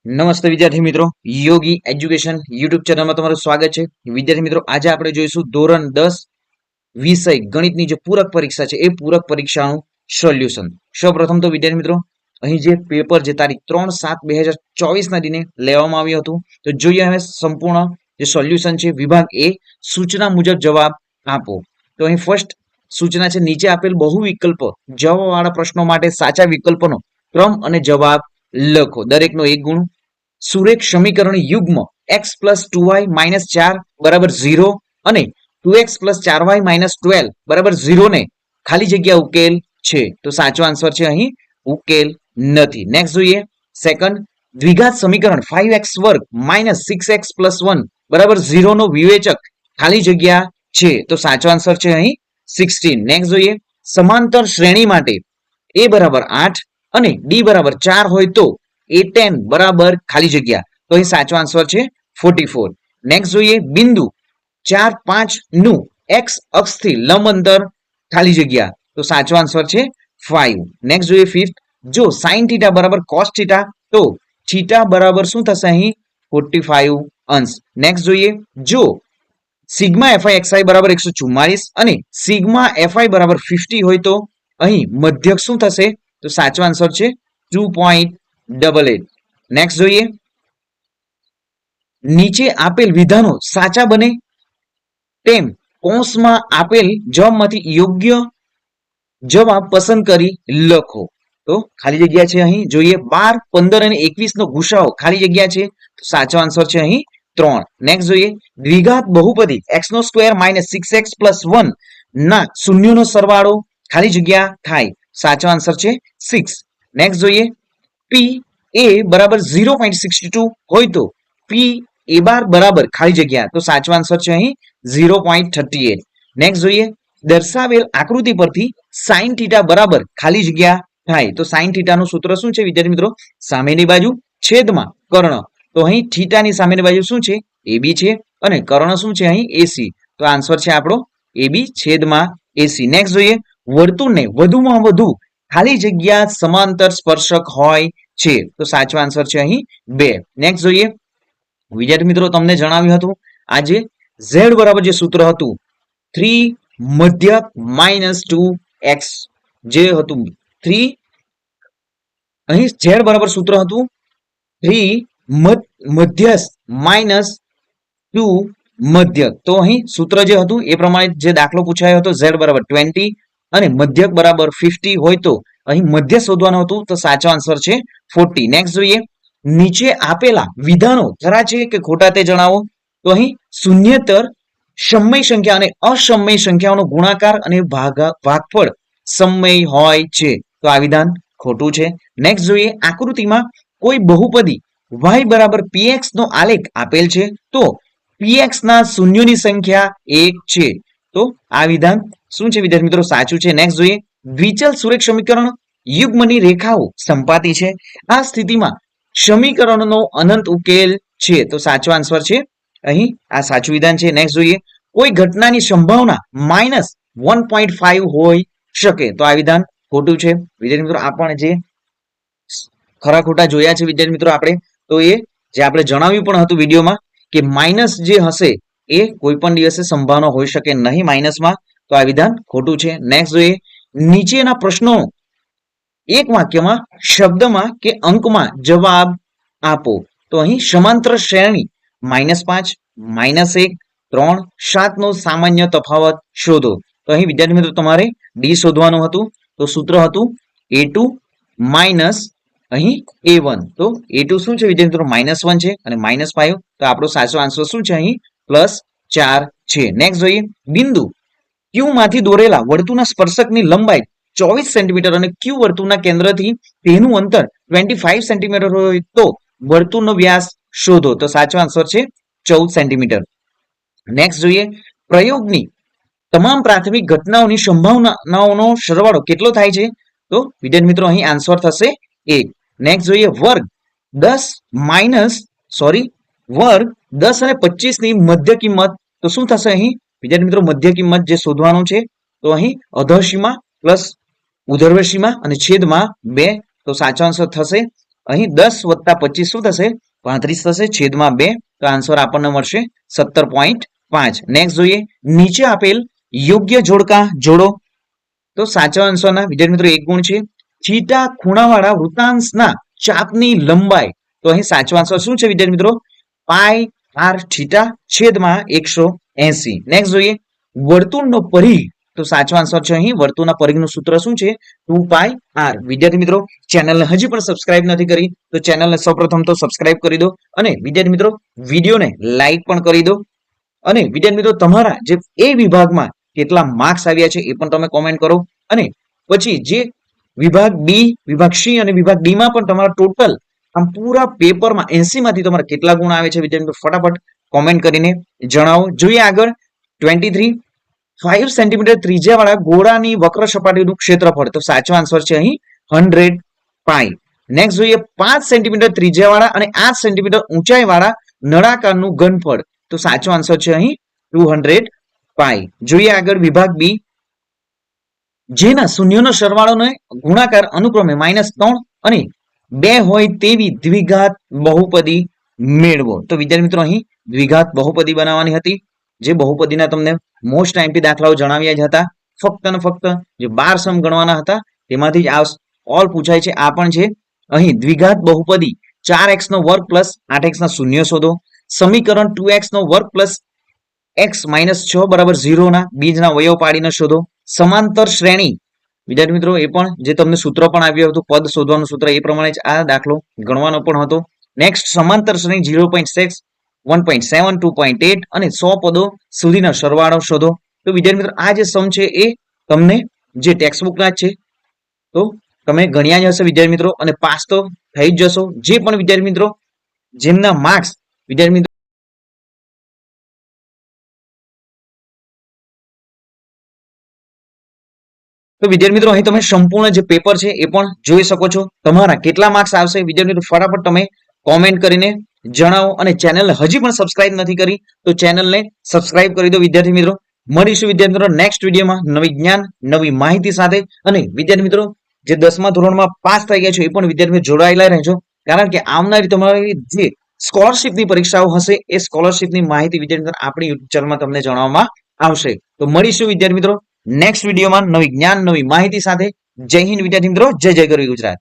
નમસ્તે વિદ્યાર્થી મિત્રો, યોગી એજ્યુકેશન યુટ્યુબ ચેનલમાં તમારું સ્વાગત છે. વિદ્યાર્થી મિત્રો, આજે આપણે જોઈશું ધોરણ 10 વિષય ગણિતની જે પૂરક પરીક્ષા છે એ પૂરક પરીક્ષાનું સોલ્યુશન. સૌપ્રથમ તો વિદ્યાર્થી મિત્રો, અહીં જે પેપર જે તારીખ 3/7/2024 ના દિને લેવામાં આવ્યું હતું, તો જોઈએ હવે સંપૂર્ણ જે સોલ્યુશન છે. વિભાગ એ સૂચના મુજબ જવાબ આપો. તો અહીં ફર્સ્ટ સૂચના છે, નીચે આપેલ બહુ વિકલ્પ જવાબવાળા પ્રશ્નો માટે સાચા વિકલ્પનો ક્રમ અને જવાબ લખો. દરેકનો એક ગુણ. સુરેખ સમીકરણ યુગ્મ x + 2y - 4 = 0 અને 2x + 4y - 12 = 0 ને ખાલી જગ્યા ઉકેલ છે. તો સાચો આન્સર છે અહીં ઉકેલ નથી. નેક્સ્ટ જોઈએ સેકન્ડ, દ્વિઘાત સમીકરણ 5x² - 6x + 1 = 0 નો વિવેચક ખાલી જગ્યા છે. તો સાચો આન્સર છે અહીં 16. નેક્સ્ટ જોઈએ સમાંતર શ્રેણી માટે a = 8 અને d = 4 હોય તો a10 બરાબર ખાલી જગ્યા. તો અહીં સાચો આન્સર છે 44. નેક્સ્ટ જોઈએ બિંદુ 4, 5 નું x અક્ષથી લંબ અંતર ખાલી જગ્યા. તો સાચો આન્સર છે 5. નેક્સ્ટ જોઈએ ફિફ્થ, જો sin θ = cos θ તો θ બરાબર શું થશે અહીં 45 અંશ. નેક્સ્ટ જોઈએ જો સિગ્મા fi xi = 144 અને સિગ્મા fi = 50 હોય તો અહીં મધ્યક શું થશે? તો સાચો આન્સર છે 2.88. નેક્સ્ટ જોઈએ નીચે આપેલ વિધાનો સાચા બને તેમ કૌંસમાં આપેલ જવાબમાંથી યોગ્ય જવાબ પસંદ કરી લખો. તો ખાલી જગ્યા છે અહીં જોઈએ 12, 15 અને 21 નો ગુસાઅ ખાલી જગ્યા છે. તો સાચો આન્સર છે અહીં 3. નેક્સ્ટ જોઈએ દ્વિઘાત બહુપદી x² - 6x + 1 ના શૂન્યનો સરવાળો ખાલી જગ્યા થાય. સાચો આન્સર છે 6. નેક્સ્ટ જોઈએ p a = 0.62 હોય તો p a' બરાબર ખાલી જગ્યા. તો સાચો આન્સર છે અહીં 0.38. નેક્સ્ટ જોઈએ દર્શાવેલ આકૃતિ પરથી sin θ બરાબર ખાલી જગ્યા થાય. તો sin θ નું સૂત્ર શું છે વિદ્યાર્થી મિત્રો? સામેની બાજુ છેદમાં કર્ણ. તો અહીં θ ની સામેની બાજુ શું છે? ab છે અને કર્ણ શું છે અહીં ac. તો આન્સર છે આપણો ab છેદમાં ac. નેક્સ્ટ જોઈએ વર્તુળને વધુમાં વધુ ખાલી જગ્યા સમાંતર સ્પર્શક હોય છે. તો સાચો આન્સર છે અહીં 2. નેક્સ્ટ જોઈએ વિદ્યાર્થી મિત્રો, તમને જણાવ્યું હતું આજે z બરાબર જે સૂત્ર હતું 3 મધ્યક - 2x જે હતું 3 અહીં z બરાબર સૂત્ર હતું 3 મધ્યસ્થ - 2 મધ્યક. તો અહીં સૂત્ર જે હતું એ પ્રમાણે જે દાખલો પૂછાયો હતો z = 20 અને મધ્યક બરાબર 50 હોય તો અહીં મધ્ય શોધવાનું હતું. તો સાચો આન્સર છે 40. નેક્સ્ટ જોઈએ નીચે આપેલા વિધાનો ખરા છે કે ખોટા તે જણાવો. તો અહીં શૂન્યેતર સમય સંખ્યા અને અસમય સંખ્યાઓનો ગુણાકાર અને ભાગફળ સમય હોય છે. તો આ વિધાન ખોટું છે. નેક્સ્ટ જોઈએ આકૃતિમાં કોઈ બહુપદી y = px નો આલેખ આપેલ છે તો px ના શૂન્યોની સંખ્યા 1 છે. તો આ વિધાન શું છે વિદ્યાર્થી મિત્રો? સાચું છે. નેક્સ્ટ જોઈએ દ્વિચલ સુરેખ સમીકરણ યુગ્મની રેખાઓ સંપાતી છે. આ સ્થિતિમાં સમીકરણનો અનંત ઉકેલ છે. તો સાચો આન્સર છે અહીં આ સાચું વિધાન છે. નેક્સ્ટ જોઈએ કોઈ ઘટનાની સંભાવના -1.5 હોઈ શકે. તો આ વિધાન ખોટું છે. વિદ્યાર્થી મિત્રો આ પણ જે ખરા ખોટા જોયા છે વિદ્યાર્થી મિત્રો આપણે, તો એ જે આપણે જણાવ્યું પણ હતું વિડીયોમાં કે માઇનસ જે હશે એ કોઈ પણ દિવસે સંભાવના હોઈ શકે નહીં માઇનસમાં. તો આ વિધાન ખોટું છે. નેક્સ્ટ જોઈએ નીચેના પ્રશ્નો એક વાક્યમાં શબ્દમાં કે અંકમાં જવાબ આપો. તો અહીં સમાંતર શ્રેણી -5 -1 3 7 નો સામાન્ય તફાવત શોધો. તો અહીં વિદ્યાર્થી મિત્રો તમારે ડી શોધવાનું હતું. તો સૂત્ર હતું a2 માઇનસ અહીં a1. તો a2 શું છે વિદ્યાર્થી મિત્રો? -1 છે અને -5. તો આપણો સાચો આન્સર શું છે અહીં +4 છે. નેક્સ્ટ જોઈએ બિંદુ Q માંથી દોરેલા વર્તુળના સ્પર્શકની લંબાઈ 24 સેન્ટીમીટર અને Q વર્તુળના કેન્દ્રથી તેનું અંતર 25 સેન્ટીમીટર હોય તો વર્તુળનો વ્યાસ શોધો. તો સાચો આન્સર છે 14 સેન્ટીમીટર. નેક્સ્ટ જોઈએ પ્રયોગની તમામ પ્રાથમિક ઘટનાઓની સંભાવનાઓનો સરવાળો કેટલો થાય છે? તો વિદ્યાર્થી મિત્રો અહીં આન્સર થશે 1. નેક્સ્ટ જોઈએ વર્ગ 10 અને 25 ની મધ્ય કિંમત. તો શું થશે અહીં વિદ્યાર્થી મિત્રો? મધ્ય કિંમત જે શોધવાનું છે તો અહીં અધઃસીમા પ્લસ ઉધર્વસીમા અને છેદમાં 2. તો સાચો આન્સર થશે અહીં 10 વત્તા 25 શું થશે? 35 થશે, છેદમાં 2. તો આન્સર આપણને મળશે 17.5. નેક્સ્ટ જોઈએ, નીચે આપેલ યોગ્ય જોડકા જોડો. તો સાચા આન્સરના વિદ્યાર્થી મિત્રો એક ગુણ છે. થીટા ખૂણાવાળા વૃત્તાંશના ચાપની લંબાઈ. તો અહીં સાચો આન્સર શું છે વિદ્યાર્થી મિત્રો? પાઈ આર થીટા છેદમાં 180. નેક્સ્ટ જોઈએ, વર્તુળનો પરિઘ. તો સાચો આન્સર છે અહીં વર્તુળના પરિઘનું સૂત્ર શું છે? 2 પાઈ આર. વિદ્યાર્થી મિત્રો ચેનલને હજી પણ સબસ્ક્રાઇબ નથી કરી તો ચેનલને સૌપ્રથમ તો સબસ્ક્રાઇબ કરી દો અને વિદ્યાર્થી મિત્રો વિડીયોને લાઈક પણ કરી દો. અને વિદ્યાર્થી મિત્રો તમારા જે એ વિભાગમાં કેટલા માર્ક્સ આવ્યા છે એ પણ તમે કોમેન્ટ કરો. અને પછી જે વિભાગ બી, વિભાગ સી અને વિભાગ ડી માં પણ તમારા ટોટલ આમ પૂરા પેપરમાં 80 માંથી તમારા કેટલા ગુણ આવે છે વિદ્યાર્થી મિત્રો ફટાફટ કોમેન્ટ કરીને જણાવો. જોઈએ આગળ 23, 5 સેન્ટીમીટર ત્રિજ્યાવાળા ગોળાની વક્ર સપાટીનું ક્ષેત્રફળ. તો સાચો આન્સર છે અહીં 100 પાઈ. નેક્સ્ટ જોઈએ, 5 સેન્ટીમીટર ત્રિજ્યાવાળા અને 8 સેન્ટીમીટર ઊંચાઈવાળા નળાકારનું ઘનફળ. તો સાચો આન્સર છે અહીં 200 પાઈ. જોઈએ આગળ વિભાગ બી, જેના શૂન્યનો સરવાળોને ગુણાકાર અનુક્રમે -3 અને 2 હોય તેવી દ્વિઘાત બહુપદી મેળવો. તો વિદ્યાર્થી મિત્રો અહીં દ્વિઘાત બહુપદી બનાવવાની હતી, જે બહુપદીના તમને મોસ્ટ ટાઈમથી દાખલાઓ જણાવ્યા જ હતા. ફક્ત અને ફક્ત જે 12 સમ ગણવાના હતા તેમાંથી જ આ ઓલ પૂછાય છે. આ પણ છે. અહીં દ્વિઘાત બહુપદી 4x નો વર્ગ પ્લસ 8x ના શૂન્ય શોધો. સમીકરણ 2x નો વર્ગ પ્લસ x -6 બરાબર 0 ના બીજના અવયવ પાડીને શોધો. સમાંતર શ્રેણી વિદ્યાર્થી મિત્રો એ પણ જે તમને સૂત્ર પણ આવ્યું હતું પદ શોધવાનું સૂત્ર એ પ્રમાણે જ આ દાખલો ગણવાનો પણ હતો. નેક્સ્ટ સમાંતર શ્રેણી 0.6, 1.7, 2.8 અને 100 પદો સુધીના સરવાળો શોધો. તો વિદ્યાર્થી મિત્રો આ જે સમ છે એ તમને જે ટેક્સ્ટ બુકના જ છે તો તમે ગણ્યા જ હશે વિદ્યાર્થી મિત્રો અને પાસ તો થઈ જ જશો. જે પણ વિદ્યાર્થી મિત્રો જેમના માર્ક્સ વિદ્યાર્થી મિત્રો તો વિદ્યાર્થી મિત્રો અહીં તમે સંપૂર્ણ જે પેપર છે એ પણ જોઈ શકો છો. તમારા કેટલા માર્ક્સ આવશે વિદ્યાર્થી મિત્રો ફટાફટ તમે કોમેન્ટ કરીને જણાવો. અને ચેનલને હજી પણ સબસ્ક્રાઇબ નથી કરી તો ચેનલને સબસ્ક્રાઇબ કરી દો વિદ્યાર્થી મિત્રો. મળીશું વિદ્યાર્થી મિત્રો નેક્સ્ટ વિડીયોમાં નવી જ્ઞાન નવી માહિતી સાથે. અને વિદ્યાર્થી મિત્રો જે 10મા ધોરણમાં પાસ થઈ ગયા છે એ પણ વિદ્યાર્થી મિત્રો જોડાયેલા રહેજો, કારણ કે આવનારી તમારી જે સ્કોલરશિપની પરીક્ષાઓ હશે એ સ્કોલરશિપની માહિતી વિદ્યાર્થી મિત્રો આપણી યુટ્યુબ ચેનલમાં તમને જણાવવામાં આવશે. તો મળીશું વિદ્યાર્થી મિત્રો નેક્સ્ટ વિડીયોમાં નવી જ્ઞાન નવી માહિતી સાથે. જય હિન્દ વિદ્યાર્થી મિત્રો, જય જય ગરવી ગુજરાત.